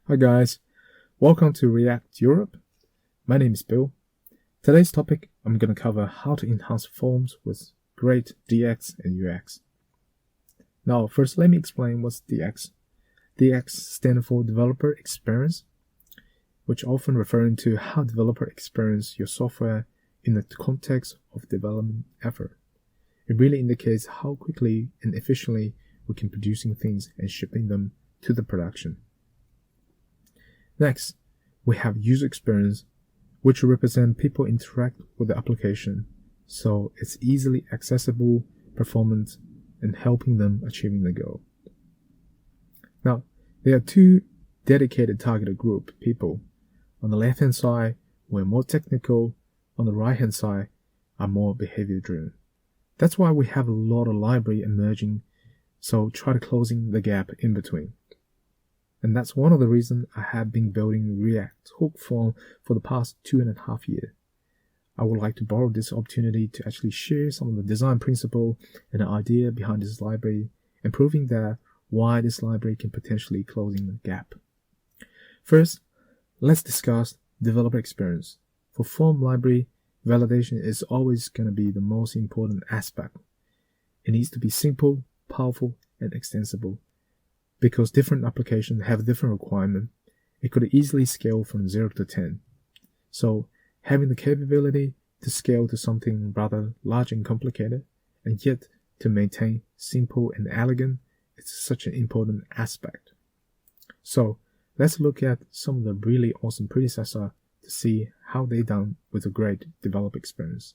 Hi guys, welcome to React Europe. My name is Bill. Today's topic, I'm going to cover how to enhance forms with great DX and UX. Now, first let me explain what's DX. DX stands for Developer Experience, which often referring to how developer experience your software in the context of development effort. It really indicates how quickly and efficiently we can producing things and shipping them to the production. Next, we have user experience, which represent people interact with the application, so it's easily accessible, performant, and helping them achieving the goal. Now, there are two dedicated targeted group people. On the left-hand side, we're more technical. On the right-hand side, are more behavior-driven. That's why we have a lot of library emerging, so try to closing the gap in between. And that's one of the reasons I have been building React hook form for the past 2.5 years. I would like to borrow this opportunity to actually share some of the design principle and the idea behind this library and proving that why this library can potentially closing the gap. First, let's discuss developer experience. For form library, validation is always going to be the most important aspect. It needs to be simple, powerful, and extensible. Because different applications have different requirements, it could easily scale from 0 to 10. So having the capability to scale to something rather large and complicated, and yet to maintain simple and elegant, is such an important aspect. So let's look at some of the really awesome predecessors to see how they done with a great developer experience.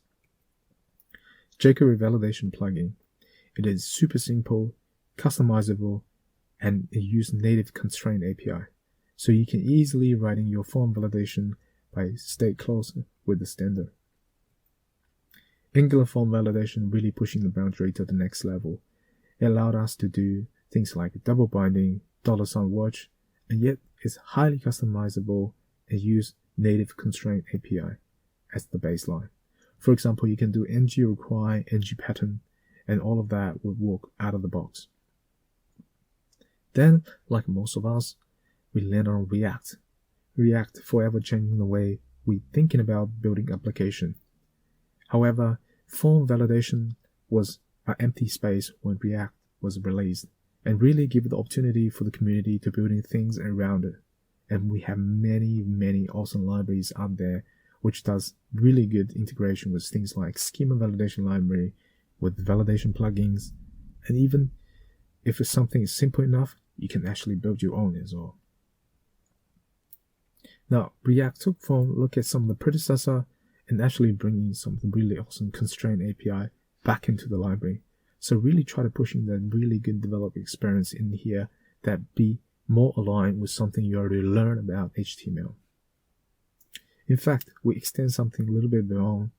jQuery validation plugin. It is super simple, customizable, and it uses native constraint API, so you can easily write in your form validation by stay close with the standard. Angular form validation really pushing the boundary to the next level. It allowed us to do things like double binding, $watch, and yet it's highly customizable and use native constraint API as the baseline. For example, you can do ng require, ng pattern, and all of that would work out of the box. Then, like most of us, we land on React. React forever changing the way we thinking about building application. However, form validation was an empty space when React was released, and really give the opportunity for the community to building things around it. And we have many awesome libraries out there which does really good integration with things like schema validation library, with validation plugins, and even if something is simple enough, you can actually build your own as well. Now, React took form, look at some of the predecessor, and actually bringing some really awesome constraint API back into the library. So really try to pushing that really good developer experience in here that be more aligned with something you already learned about HTML. In fact, we extend something a little bit beyond.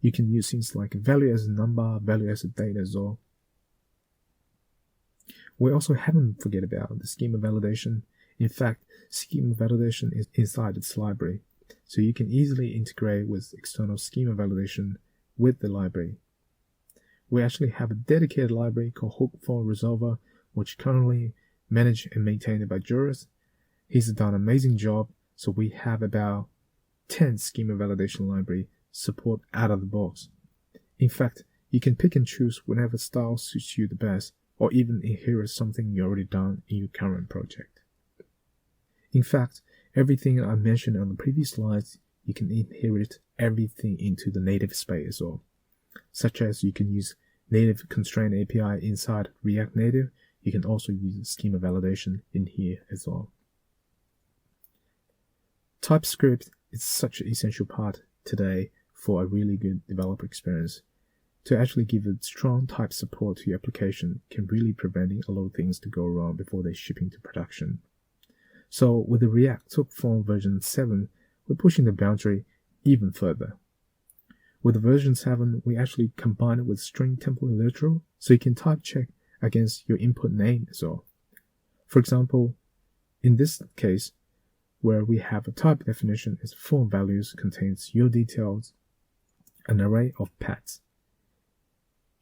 You can use things like value as a number, value as a date as well. We also haven't forget about the schema validation. In fact, schema validation is inside its library, so you can easily integrate with external schema validation with the library. We actually have a dedicated library called Hook Form Resolver, which currently managed and maintained by Juris. He's done an amazing job, so we have about 10 schema validation library support out of the box. In fact, you can pick and choose whatever style suits you the best, or even inherit something you already done in your current project. In fact, everything I mentioned on the previous slides, you can inherit everything into the native space as well. Such as you can use native constraint API inside React Native, you can also use schema validation in here as well. TypeScript is such an essential part today for a really good developer experience. To actually give a strong type support to your application can really preventing a lot of things to go wrong before they shipping to production. So with the React hook form version 7, we're pushing the boundary even further. With version 7, we actually combine it with string template literal, so you can type check against your input name as well. For example, in this case, where we have a type definition as form values contains your details, an array of paths.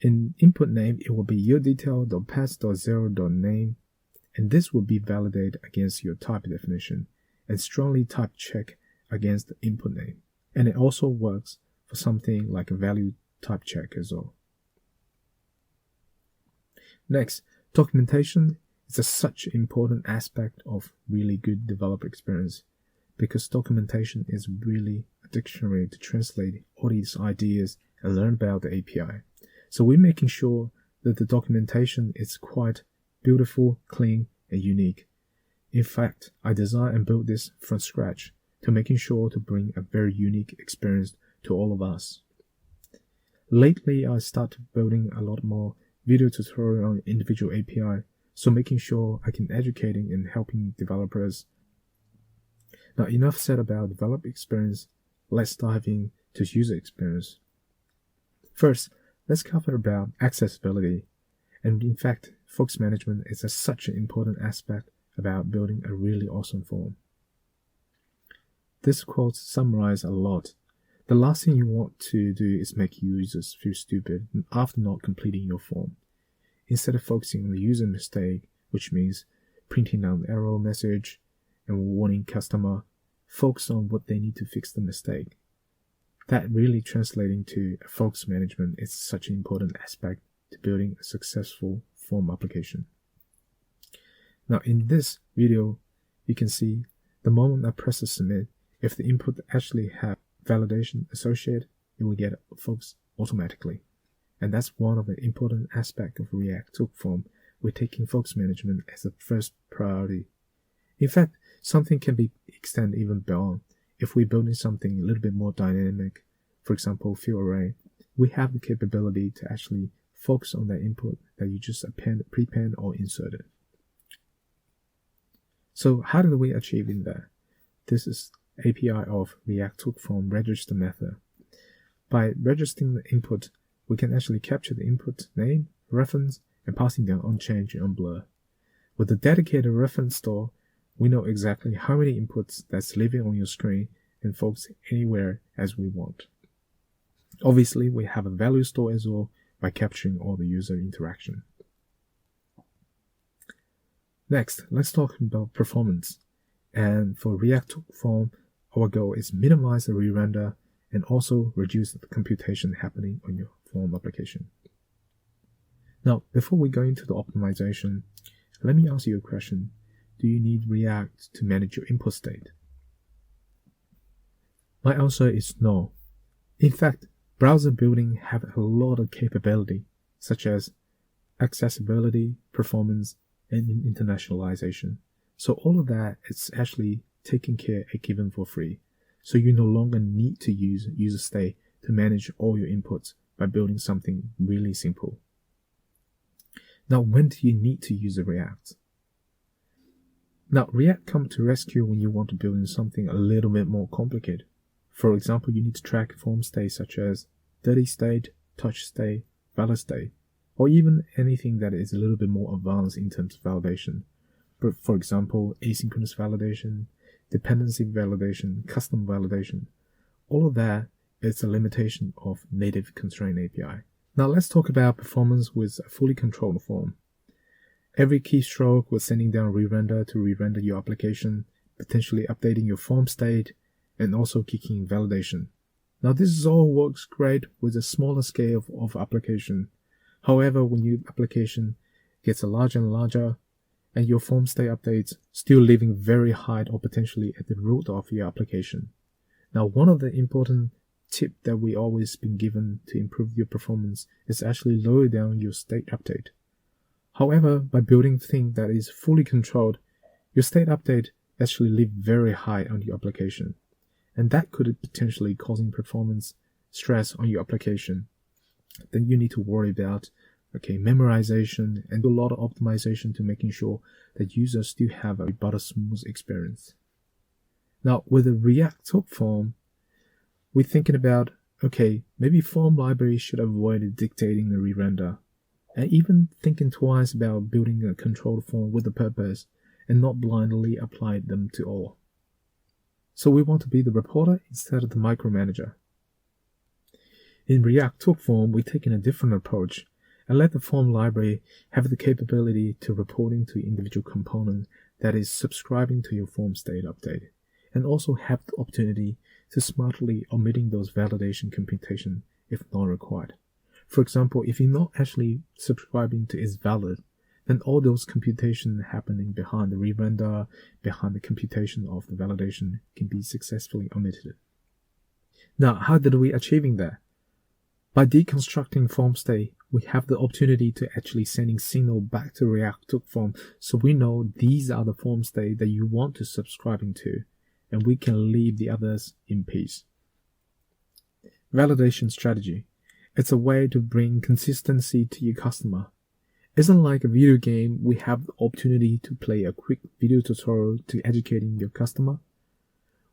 In input name, it will be your detail.paths.0.name, and this will be validated against your type definition and strongly type check against the input name. And it also works for something like a value type check as well. Next, documentation is such an important aspect of really good developer experience, because documentation is really a dictionary to translate all these ideas and learn about the API. So we're making sure that the documentation is quite beautiful, clean, and unique. In fact, I designed and built this from scratch to making sure to bring a very unique experience to all of us. Lately, I started building a lot more video tutorial on individual API, so making sure I can educating and helping developers. Now, enough said about developer experience. Let's dive into user experience. First, let's cover about accessibility. And in fact, focus management is such an important aspect about building a really awesome form. This quote summarizes a lot. The last thing you want to do is make users feel stupid after not completing your form. Instead of focusing on the user mistake, which means printing out an error message and warning customer, focus on what they need to fix the mistake. That really translating to focus management is such an important aspect to building a successful form application. Now in this video, you can see the moment I press the submit, if the input actually have validation associated, it will get focus automatically. And that's one of the important aspects of React Hook Form. We're taking focus management as the first priority. In fact, something can be extended even beyond. If we're building something a little bit more dynamic, for example, field array, we have the capability to actually focus on that input that you just append, prepend, or inserted. So how do we achieve in that? This is API of React Hook Form register method. By registering the input, we can actually capture the input name, reference, and passing them unchanged and unblurred. With the dedicated reference store, we know exactly how many inputs that's living on your screen and focus anywhere as we want. Obviously, we have a value store as well by capturing all the user interaction. Next, let's talk about performance. And for React Hook Form, our goal is minimize the re-render and also reduce the computation happening on your form application. Now, before we go into the optimization, let me ask you a question. Do you need React to manage your input state? My answer is no. In fact, browser building have a lot of capability, such as accessibility, performance, and internationalization. So all of that is actually taken care and given for free. So you no longer need to use user state to manage all your inputs by building something really simple. Now, when do you need to use React? Now, React comes to rescue when you want to build in something a little bit more complicated. For example, you need to track form states such as dirty state, touch state, valid state, or even anything that is a little bit more advanced in terms of validation. But for example, asynchronous validation, dependency validation, custom validation. All of that is a limitation of native constraint API. Now let's talk about performance with a fully controlled form. Every keystroke was sending down re-render to re-render your application, potentially updating your form state, and also kicking validation. Now this all works great with a smaller scale of application. However, when your application gets larger and larger, and your form state updates still living very high or potentially at the root of your application. Now, one of the important tips that we always been given to improve your performance is actually lower down your state update. However, by building things that is fully controlled, your state update actually live very high on your application. And that could potentially causing performance stress on your application. Then you need to worry about memorization and do a lot of optimization to making sure that users still have a better smooth experience. Now, with the React Hook Form, we're thinking about, maybe form library should avoid dictating the re-render, and even thinking twice about building a controlled form with a purpose and not blindly apply them to all. So we want to be the reporter instead of the micromanager. In React Hook Form, we're taking a different approach, and let the form library have the capability to reporting to individual components that is subscribing to your form state update, and also have the opportunity to smartly omitting those validation computation if not required. For example, if you're not actually subscribing to is valid, then all those computation happening behind the re-render, behind the computation of the validation can be successfully omitted. Now, how did we achieving that? By deconstructing form state, we have the opportunity to actually sending signal back to React Took form, so we know these are the form state that you want to subscribing to, and we can leave the others in peace. Validation strategy. It's a way to bring consistency to your customer. Isn't like a video game, we have the opportunity to play a quick video tutorial to educating your customer.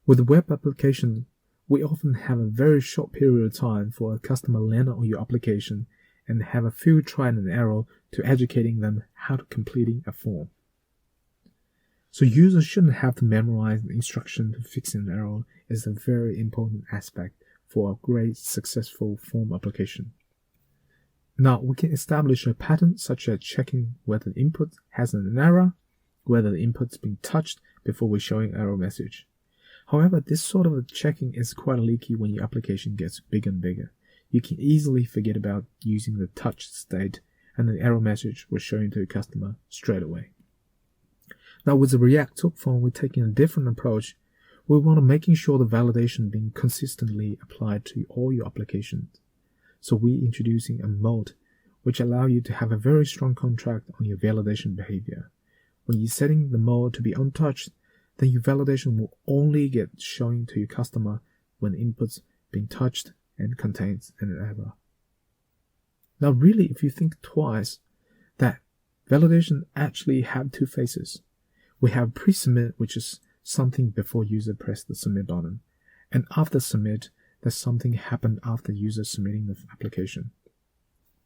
With a web application, we often have a very short period of time for a customer land on your application and have a few try and error to educating them how to completing a form. So users shouldn't have to memorize the instruction to fix an error is a very important aspect for a great successful form application. Now we can establish a pattern such as checking whether the input has an error, whether the input's been touched before we showing error message. However, this sort of checking is quite leaky when your application gets bigger and bigger. You can easily forget about using the touch state and the error message was showing to the customer straight away. Now with the React Took form, we're taking a different approach. We want to making sure the validation being consistently applied to all your applications. So we're introducing a mode which allow you to have a very strong contract on your validation behavior. When you're setting the mode to be untouched, then your validation will only get showing to your customer when the input's being touched and contains an error. Now really, if you think twice, that validation actually have two phases. We have pre-submit, which is something before user press the submit button, and after submit, that something happened after user submitting the application.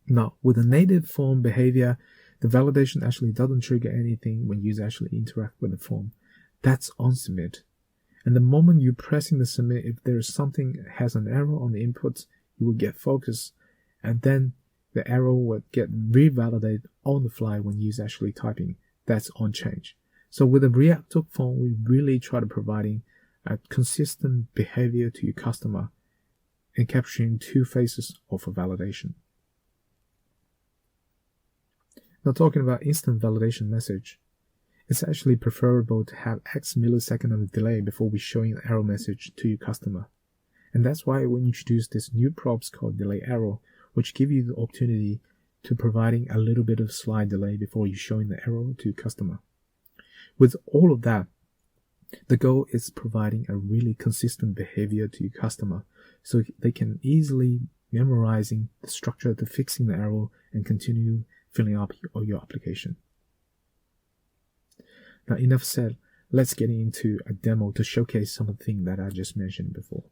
Now, with the native form behavior, the validation actually doesn't trigger anything when user actually interact with the form. That's on submit. And the moment you're pressing the submit, if there is something that has an error on the inputs, you will get focused, and then the error will get revalidated on the fly when user actually typing. That's on change. So with the React Took form, we really try to providing a consistent behavior to your customer and capturing two phases of a validation. Now talking about instant validation message, it's actually preferable to have X millisecond of delay before we showing the error message to your customer. And that's why we introduced this new props called delay error, which give you the opportunity to providing a little bit of slight delay before you showing the error to your customer. With all of that, the goal is providing a really consistent behavior to your customer so they can easily memorizing the structure to fixing the error and continue filling up your application. Now enough said, let's get into a demo to showcase some of the things that I just mentioned before.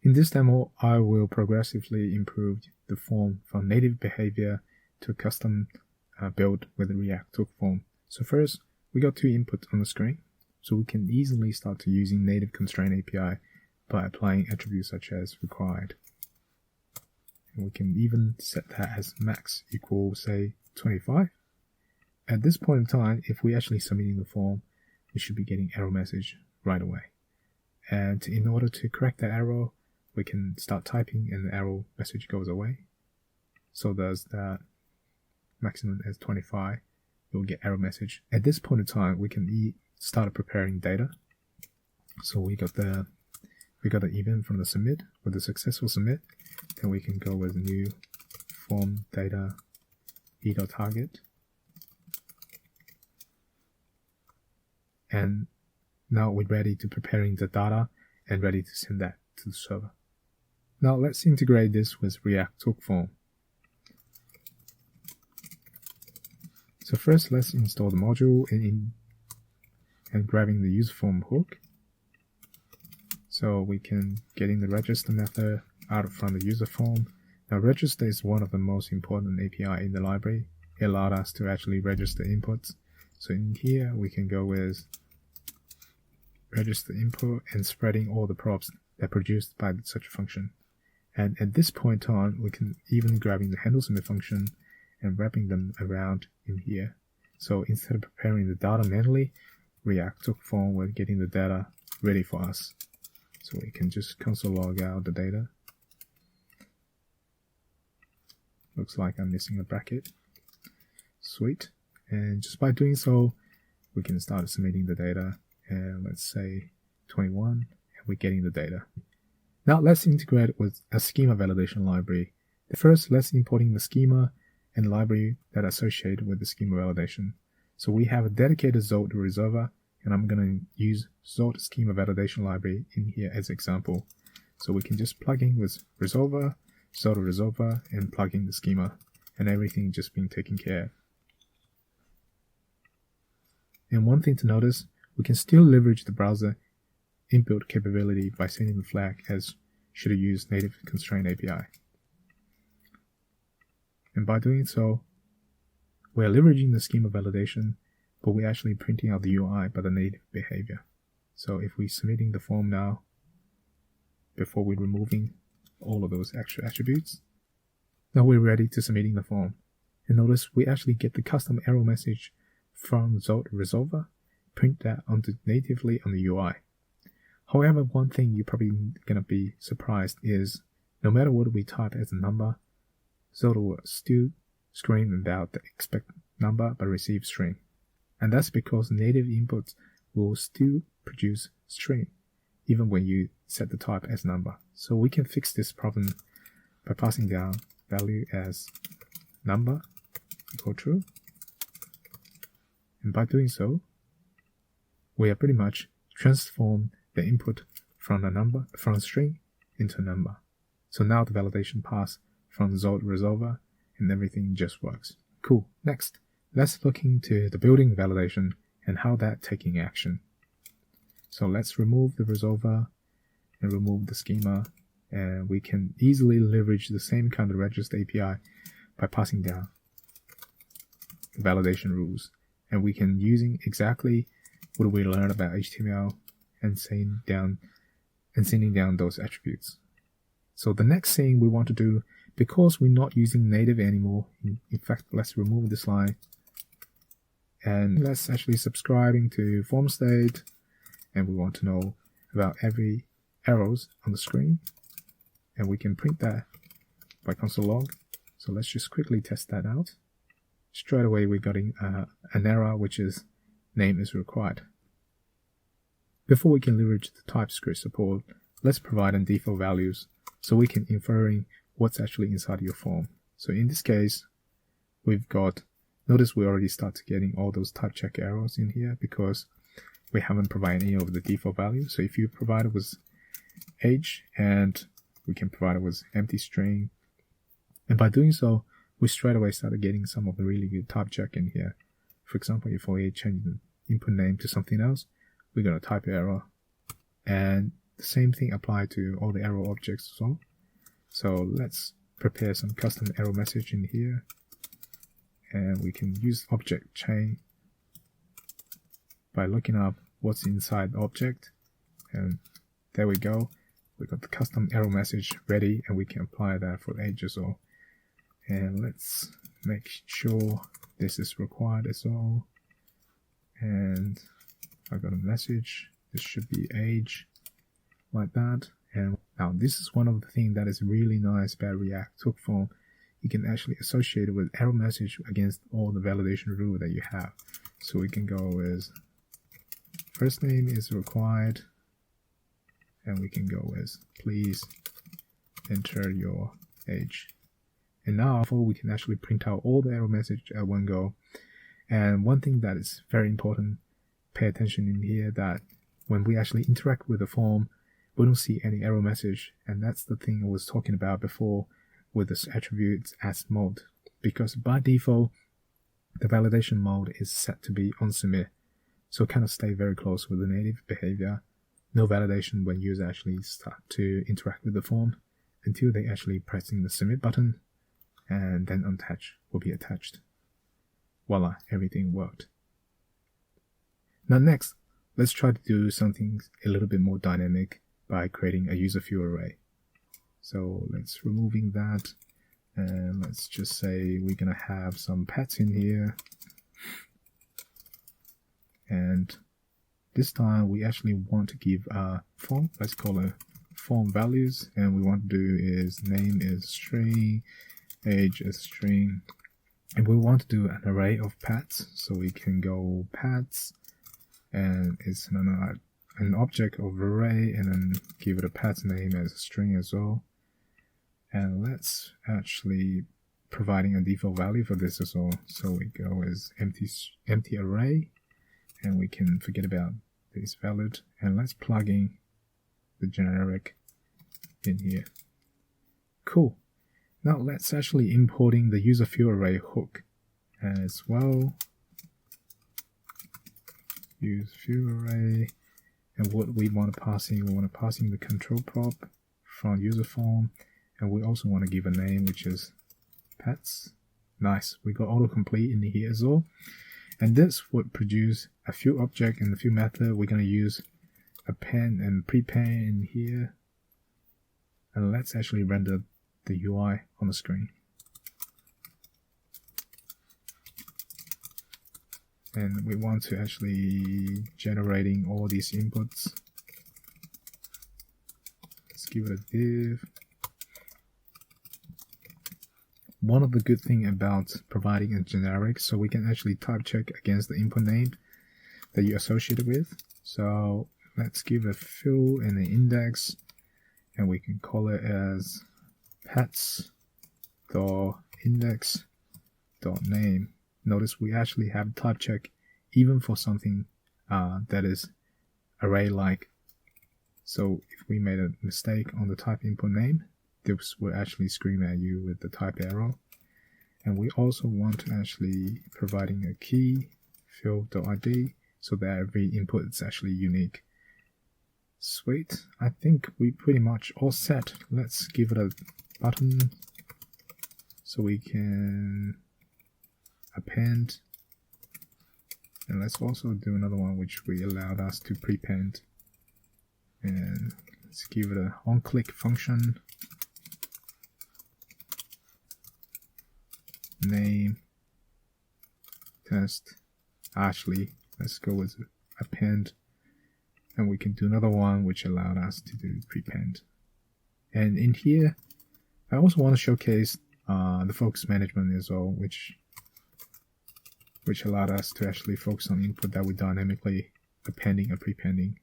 In this demo, I will progressively improve the form from native behavior to a custom build with the React Took form. So first, we got two inputs on the screen, so we can easily start to using native constraint API by applying attributes such as required. And we can even set that as max equals, say, 25. At this point in time, if we're actually submitting the form, we should be getting error message right away. And in order to correct that error, we can start typing and the error message goes away. So does that maximum as 25. You'll get error message. At this point in time, we can start preparing data. So we got the event from the submit. With the successful submit, then we can go with new form data e.target. And now we're ready to preparing the data and ready to send that to the server. Now let's integrate this with React Took form. So first, let's install the module and grabbing the user form hook. So we can get in the register method out from the user form. Now register is one of the most important API in the library. It allowed us to actually register inputs. So in here, we can go with register input and spreading all the props that are produced by such a function. And at this point on, we can even grabbing the handle submit function and wrapping them around in here. So instead of preparing the data manually, React took form with getting the data ready for us. So we can just console log out the data. Looks like I'm missing a bracket. Sweet. And just by doing so, we can start submitting the data. And let's say 21, and we're getting the data. Now let's integrate with a schema validation library. First, let's importing the schema and library that are associated with the schema validation. So we have a dedicated Zolt resolver, and I'm going to use Zolt schema validation library in here as example. So we can just plug in with resolver, Zolt resolver, and plug in the schema, and everything just being taken care of. And one thing to notice, we can still leverage the browser inbuilt capability by setting the flag as should use native constraint API. And by doing so, we're leveraging the schema validation, but we're actually printing out the UI by the native behavior. So if we're submitting the form now, before we're removing all of those extra attributes, now we're ready to submitting the form. And notice we actually get the custom error message from Zolt resolver, print that onto natively on the UI. However, one thing you're probably gonna be surprised is no matter what we type as a number, Zolt will still scream about the expected number but receive string. And that's because native inputs will still produce string even when you set the type as number. So we can fix this problem by passing down value as number equal true. And by doing so, we have pretty much transformed the input from a string into a number. So now the validation pass from Zolt resolver and everything just works. Cool. Next, let's look into the building validation and how that taking action. So let's remove the resolver and remove the schema, and we can easily leverage the same kind of register API by passing down validation rules. And we can using exactly what we learned about HTML and sending down those attributes. So the next thing we want to do, because we're not using native anymore, in fact, let's remove this line and let's actually subscribing to form state, and we want to know about every arrows on the screen, and we can print that by console log. So let's just quickly test that out. Straight away we're getting an error which is name is required. Before we can leverage the TypeScript support, let's provide in default values so we can inferring what's actually inside your form. So in this case, we've got, notice we already started getting all those type check errors in here because we haven't provided any of the default values. So if you provide it with age, and we can provide it with empty string, and by doing so, we straight away started getting some of the really good type check in here. For example, if we change the input name to something else, we're going to type error, and the same thing apply to all the error objects as well. So let's prepare some custom error message in here, and we can use object chain by looking up what's inside the object, and there we go. We got the custom error message ready, and we can apply that for age as well. And let's make sure this is required as well. And I got a message. This should be age, like that. And now this is one of the things that is really nice about React Hook Form. You can actually associate it with error message against all the validation rule that you have. So we can go with first name is required, and we can go with please enter your age. And now we can actually print out all the error message at one go. And one thing that is very important, pay attention in here, that when we actually interact with the form, we don't see any error message. And that's the thing I was talking about before with this attributes as mode. Because by default, the validation mode is set to be on submit. So kind of stay very close with the native behavior. No validation when users actually start to interact with the form until they actually pressing the submit button, and then unattach will be attached. Voila, everything worked. Now next, let's try to do something a little bit more dynamic by creating a user view array. So let's removing that, and let's just say we're gonna have some pets in here, and this time we actually want to give a form. Let's call it form values, and we want to do is name is string, age is string, and we want to do an array of pets. So we can go pets, and it's an object of array, and then give it a pet name as a string as well. And let's actually providing a default value for this as well. So we go as empty array, and we can forget about this valid, and let's plug in the generic in here. Cool. Now let's actually importing the user field array hook as well. Use field array, and what we want to pass in, we want to pass in the control prop from user form, and we also want to give a name which is pets. Nice, we got autocomplete in here as well. And this would produce a field object and a field method. We're going to use append and prepend in here. And let's actually render the UI on the screen. And we want to actually generating all these inputs. Let's give it a div. One of the good thing about providing a generic, so we can actually type check against the input name that you associated with. So let's give a field and an index, and we can call it as pets.index.name. Notice we actually have type check even for something that is array-like. So if we made a mistake on the type input name, this will actually scream at you with the type error. And we also want to actually providing a key field.id so that every input is actually unique. Sweet, I think we pretty much all set. Let's give it a button so we can append, and let's also do another one which we allowed us to prepend, and let's give it a on-click function. Name test. Actually, let's go with append, and we can do another one which allowed us to do prepend. And in here, I also want to showcase the focus management as well, which allowed us to actually focus on input that we dynamically appending or prepending.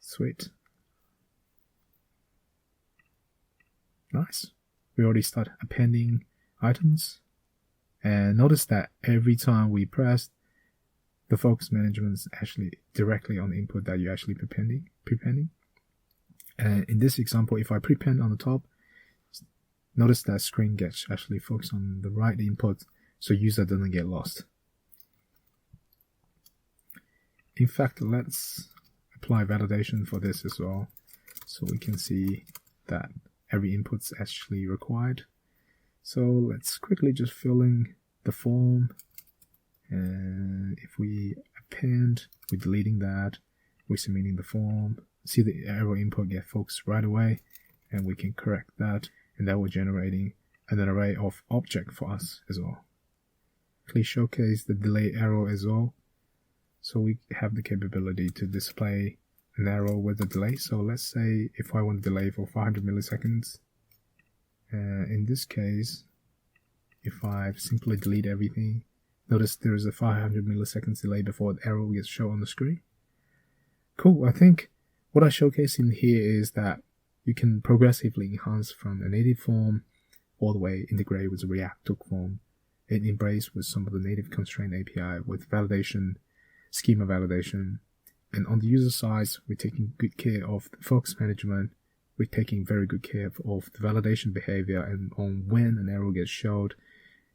Sweet. Nice. We already start appending items, and notice that every time we press, the focus management is actually directly on the input that you're actually prepending. And in this example, if I prepend on the top, notice that screen gets actually focused on the right input, so user doesn't get lost. In fact, let's apply validation for this as well, so we can see that every input's actually required. So let's quickly just fill in the form, and if we append, we're deleting that, we're submitting the form. See the error input get focused right away, and we can correct that, and that will generating an array of object for us as well. Please showcase the delay error as well, so we have the capability to display an arrow with a delay. So let's say if I want to delay for 500 milliseconds, in this case, if I simply delete everything, notice there is a 500 milliseconds delay before the arrow gets shown on the screen. Cool. I think what I showcase in here is that you can progressively enhance from a native form all the way integrate with the React hook form and embrace with some of the native constraint API with validation, schema validation. And on the user side, we're taking good care of the focus management. We're taking very good care of the validation behavior, and on when an error gets showed,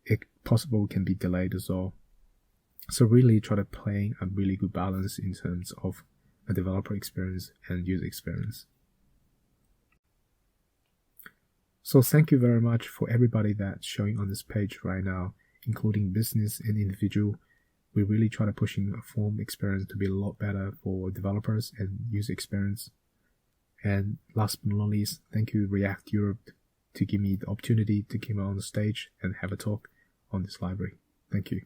it possible can be delayed as well. So really try to play a really good balance in terms of a developer experience and user experience. So thank you very much for everybody that's showing on this page right now, including business and individual. We really try to pushing a form experience to be a lot better for developers and user experience. And last but not least, thank you React Europe to give me the opportunity to come on the stage and have a talk on this library. Thank you.